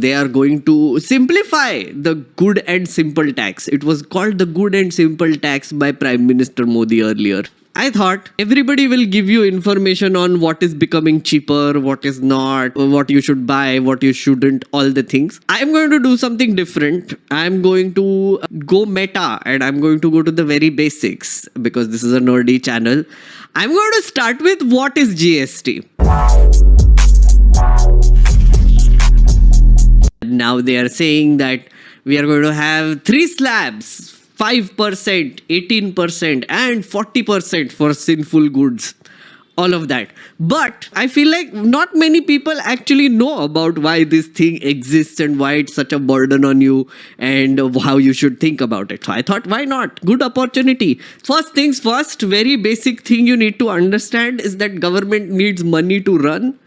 They are going to simplify the good and simple tax. It was called the good and simple tax by Prime Minister Modi earlier. I thought everybody will give you information on what is becoming cheaper, what is not, what you should buy, what you shouldn't, all the things. I'm going to do something different. I'm going to go meta and I'm going to go to the very basics because this is a nerdy channel. I'm going to start with what is GST. Now they are saying that we are going to have 3 slabs, 5%, 18% and 40% for sinful goods. All of that. But I feel like not many people actually know about why this thing exists and why it's such a burden on you and how you should think about it. So I thought, why not? Good opportunity. First things first, very basic thing you need to understand is that government needs money to run.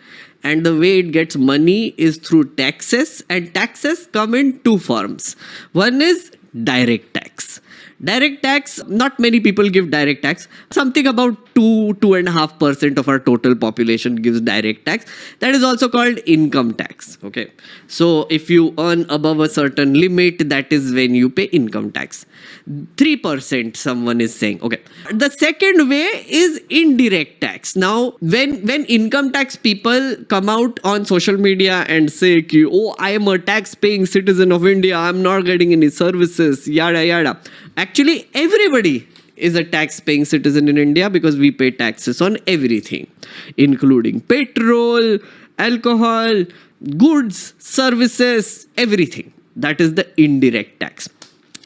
And the way it gets money is through taxes, and taxes come in 2 forms. One is direct tax. Direct tax, not many people give direct tax. Something about 2.5% of our total population gives direct tax. That is also called income tax. Okay. So if you earn above a certain limit, that is when you pay income tax. 3% someone is saying. Okay. The second way is indirect tax. Now, when income tax people come out on social media and say, oh, I am a tax paying citizen of India, I'm not getting any services, yada yada. Actually, everybody is a tax-paying citizen in India because we pay taxes on everything, including petrol, alcohol, goods, services, everything. That is the indirect tax.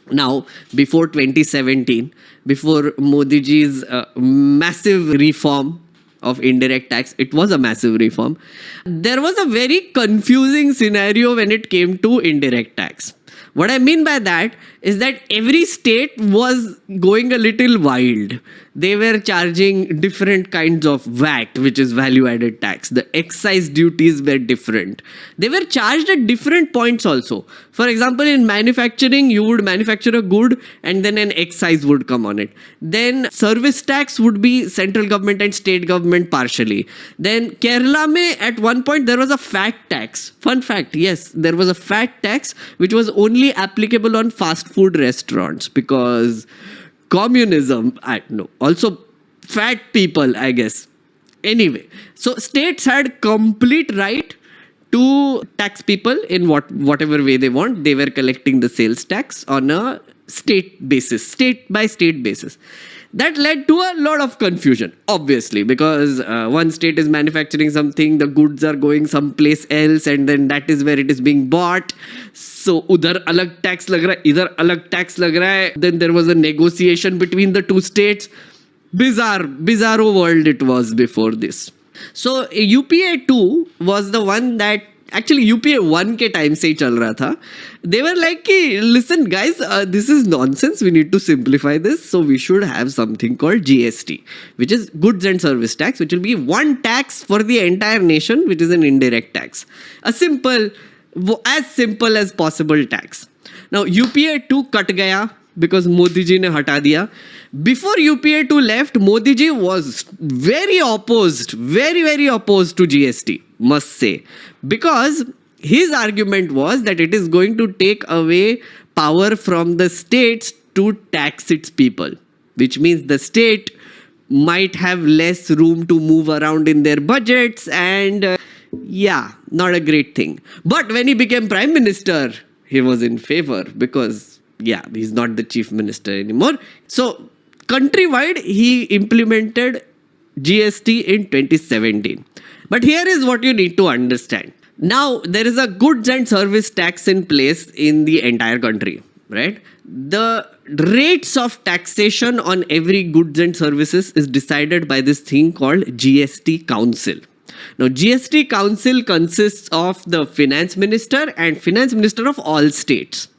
Now, before 2017, before Modi ji's massive reform of indirect tax, it was a massive reform, there was a very confusing scenario when it came to indirect tax. What I mean by that is that every state was going a little wild. They were charging different kinds of VAT, which is value added tax. The excise duties were different. They were charged at different points also. For example, in manufacturing, you would manufacture a good and then an excise would come on it. Then service tax would be central government and state government partially. Then Kerala mein at one point there was a fat tax. Fun fact, yes, there was a fat tax which was only applicable on fast food restaurants because communism, also fat people, I guess. Anyway, so states had complete right to tax people in whatever way they want. They were collecting the sales tax on a state basis, state by state basis. That led to a lot of confusion, obviously, because one state is manufacturing something, the goods are going someplace else, and then that is where it is being bought. So, udhar alag tax lag raha hai, idhar alag tax lag raha hai. Then there was a negotiation between the 2 states. Bizarro world it was before this. So, UPA 2 was the one that actually UPA 1 के time से ही चल रहा था. They were like, listen guys, this is nonsense. We need to simplify this. So we should have something called GST, which is goods and service tax, which will be one tax for the entire nation, which is an indirect tax. As simple as possible tax. Now UPA 2 cut gaya because Modi ji ne hata diya. Before UPA 2 left, Modi ji was very opposed to GST, must say. Because his argument was that it is going to take away power from the states to tax its people. Which means the state might have less room to move around in their budgets and not a great thing. But when he became Prime Minister, he was in favor because he's not the Chief Minister anymore. So countrywide, he implemented GST in 2017. But here is what you need to understand. Now, there is a goods and service tax in place in the entire country, right? The rates of taxation on every goods and services is decided by this thing called GST Council. Now, GST Council consists of the Finance Minister and Finance Minister of all states.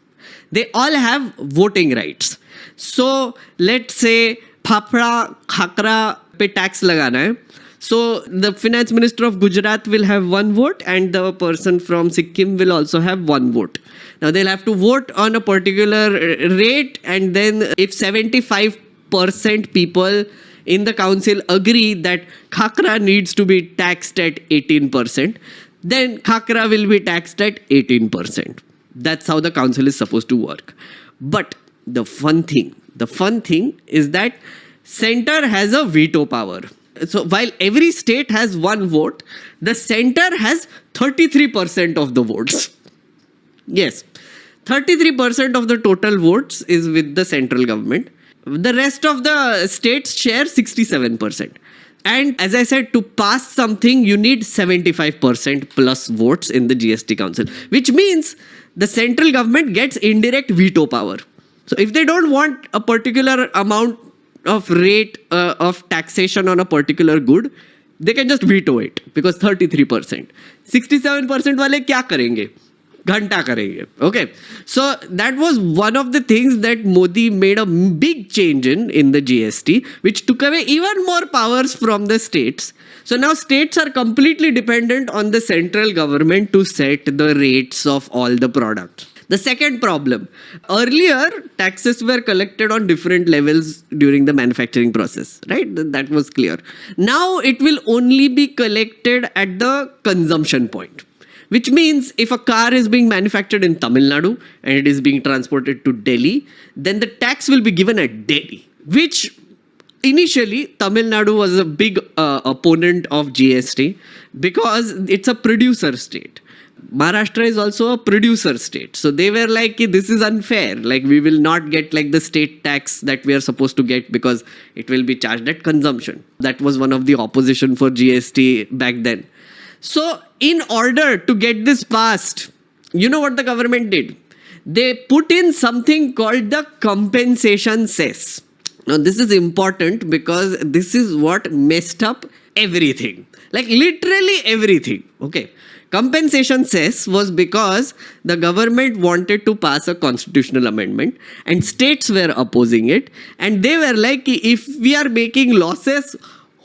They all have voting rights. So, let's say, Phapra, Khakra pe tax lagana hai. So, the Finance Minister of Gujarat will have 1 vote and the person from Sikkim will also have 1 vote. Now, they'll have to vote on a particular rate and then if 75% people in the council agree that Khakra needs to be taxed at 18%, then khakra will be taxed at 18%. That's how the council is supposed to work. But the fun thing is that center has a veto power. So while every state has one vote, the center has 33% of the votes. Yes, 33% of the total votes is with the central government. The rest of the states share 67%. And as I said, to pass something, you need 75% plus votes in the GST council, which means the central government gets indirect veto power. So if they don't want a particular amount of rate of taxation on a particular good, they can just veto it because 33%. 67% wale kya karenge? Ghanta karenge. Okay. So that was one of the things that Modi made a big change in the GST, which took away even more powers from the states. So now states are completely dependent on the central government to set the rates of all the products. The second problem, earlier taxes were collected on different levels during the manufacturing process, right? That was clear. Now it will only be collected at the consumption point, which means if a car is being manufactured in Tamil Nadu and it is being transported to Delhi, then the tax will be given at Delhi, which initially Tamil Nadu was a big opponent of GST because it's a producer state. Maharashtra is also a producer state. So they were like, this is unfair. Like we will not get like the state tax that we are supposed to get because it will be charged at consumption. That was one of the opposition for GST back then. So in order to get this passed, you know what the government did? They put in something called the compensation cess. Now this is important because this is what messed up everything. Like literally everything. Okay. Compensation cess was because the government wanted to pass a constitutional amendment and states were opposing it. And they were like, if we are making losses,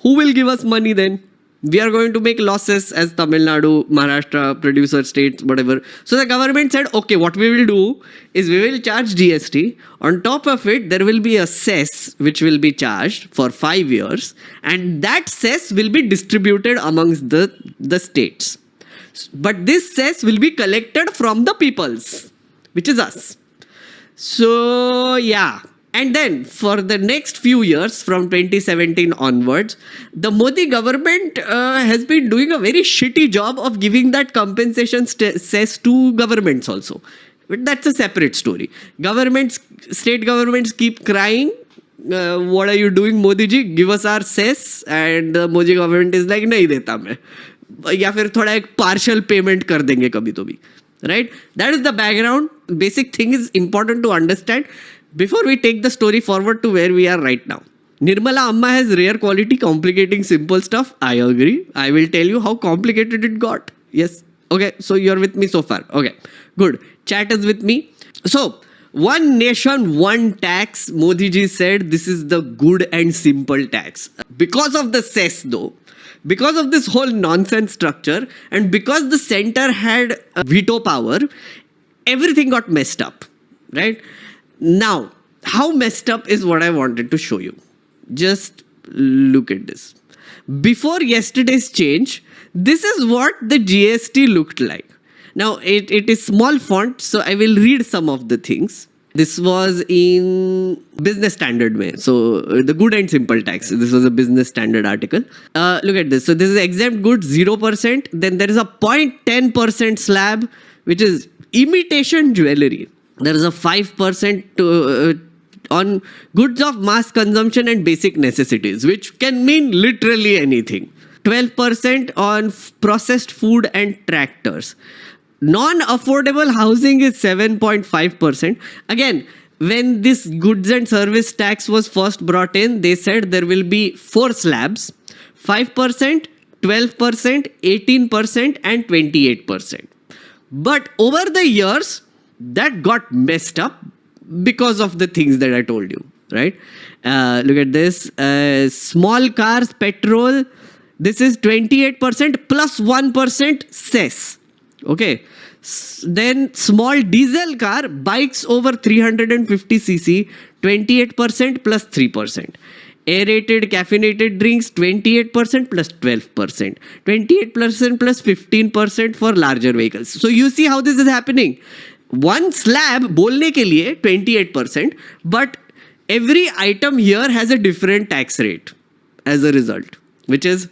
who will give us money then? We are going to make losses as Tamil Nadu, Maharashtra, producer states, whatever. So the government said, okay, what we will do is we will charge GST. On top of it, there will be a cess which will be charged for 5 years. And that cess will be distributed amongst the states. But this cess will be collected from the peoples, which is us. So, yeah. And then for the next few years, from 2017 onwards, the Modi government has been doing a very shitty job of giving that compensation cess to governments also. But that's a separate story. State governments keep crying. What are you doing, Modi ji? Give us our cess. And the Modi government is like, nahi deta main. या फिर थोड़ा एक partial payment कर देंगे कभी तो भी. Right? That is the background. Basic thing is important to understand before we take the story forward to where we are right now. Nirmala Amma has rare quality complicating simple stuff. I agree. I will tell you how complicated it got. Yes. Okay. So you're with me so far. Okay. Good. Chat is with me. So one nation, one tax. Modi ji said this is the good and simple tax. Because of the cess though, because of this whole nonsense structure and because the center had veto power, everything got messed up, right? Now, how messed up is what I wanted to show you. Just look at this. Before yesterday's change, this is what the GST looked like. Now, it is small font, so I will read some of the things. This was in Business Standard way. So the good and simple tax. This was a Business Standard article. Look at this. So this is exempt goods 0%. Then there is a 0.10% slab, which is imitation jewelry. There is a 5% on goods of mass consumption and basic necessities, which can mean literally anything. 12% on processed food and tractors. Non-affordable housing is 7.5%. Again, when this goods and service tax was first brought in, they said there will be 4 slabs, 5%, 12%, 18% and 28%. But over the years, that got messed up because of the things that I told you, right? Look at this. Small cars, petrol, this is 28% plus 1% cess. Okay. Then small diesel car, bikes over 350cc, 28% plus 3%. Aerated caffeinated drinks 28% plus 12%. 28% plus 15% for larger vehicles. So you see how this is happening. One slab बोलने के लिए 28%, but every item here has a different tax rate as a result, which is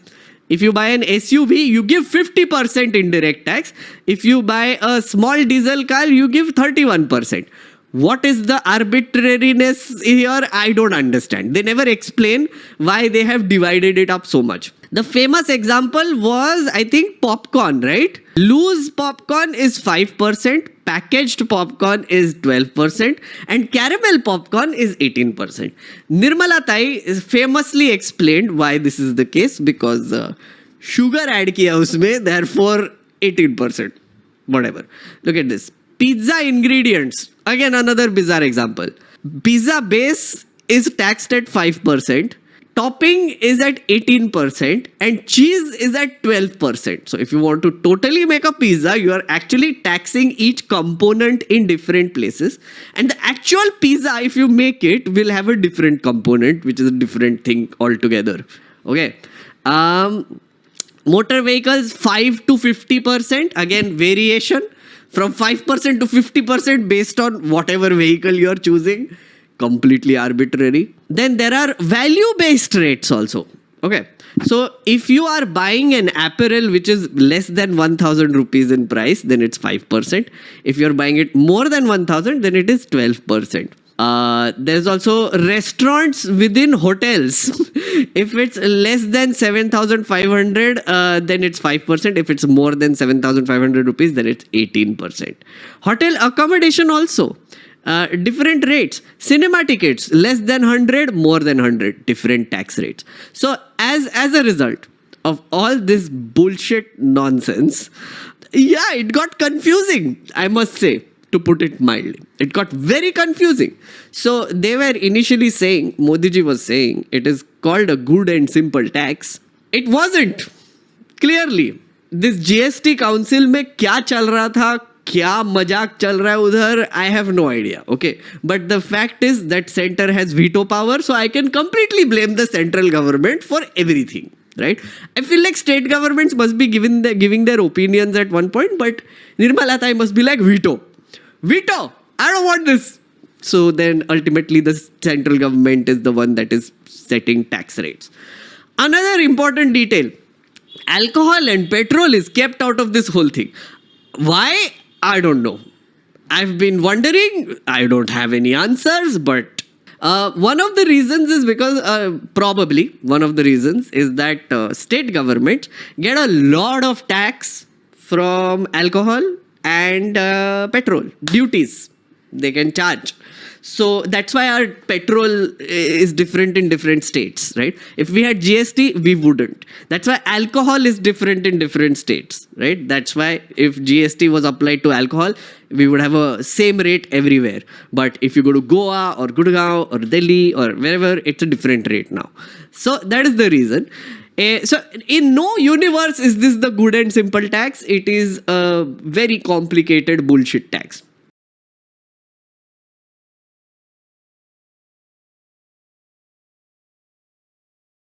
if you buy an SUV, you give 50% indirect tax. If you buy a small diesel car, you give 31%. What is the arbitrariness here? I don't understand. They never explain why they have divided it up so much. The famous example was, I think, popcorn, right? Loose popcorn is 5%, packaged popcorn is 12%, and caramel popcorn is 18%. Nirmala Tai famously explained why this is the case, because sugar add kiya usme, therefore 18%. Whatever. Look at this. Pizza ingredients. Again, another bizarre example. Pizza base is taxed at 5%. Topping is at 18% and cheese is at 12%. So if you want to totally make a pizza, you are actually taxing each component in different places. And the actual pizza, if you make it, will have a different component, which is a different thing altogether. Okay. Motor vehicles 5 to 50%. Again, variation from 5% to 50% based on whatever vehicle you are choosing. Completely arbitrary. Then there are value-based rates also. Okay. So if you are buying an apparel which is less than 1,000 rupees in price, then it's 5%. If you're buying it more than 1,000, then it is 12%. There's also restaurants within hotels. If it's less than 7,500, then it's 5%. If it's more than 7,500 rupees, then it's 18%. Hotel accommodation also. Different rates. Cinema tickets less than 100, more than 100, different tax rates. So as a result of all this bullshit nonsense, yeah, it got confusing, I must say, to put it mildly. It got very confusing. So they were initially saying, Modi ji was saying, it is called a good and simple tax. It wasn't. Clearly, this GST council में क्या चल रहा था, क्या मजाक चल रहा है उधर, I have no idea. Okay, but the fact is that center has veto power, so I can completely blame the central government for everything. Right? I feel like state governments must be giving their opinions at one point, but Nirmala Tai must be like veto. Veto! I don't want this. So then ultimately the central government is the one that is setting tax rates. Another important detail. Alcohol and petrol is kept out of this whole thing. Why? I don't know. I've been wondering. I don't have any answers, but one of the reasons is because probably one of the reasons is that state governments get a lot of tax from alcohol and petrol duties they can charge. So that's why our petrol is different in different states, right? If we had GST, we wouldn't. That's why alcohol is different in different states, right? That's why if GST was applied to alcohol, we would have a same rate everywhere. But if you go to Goa or Gurgaon or Delhi or wherever, it's a different rate now. So that is the reason. So in no universe is this the good and simple tax. It is a very complicated bullshit tax.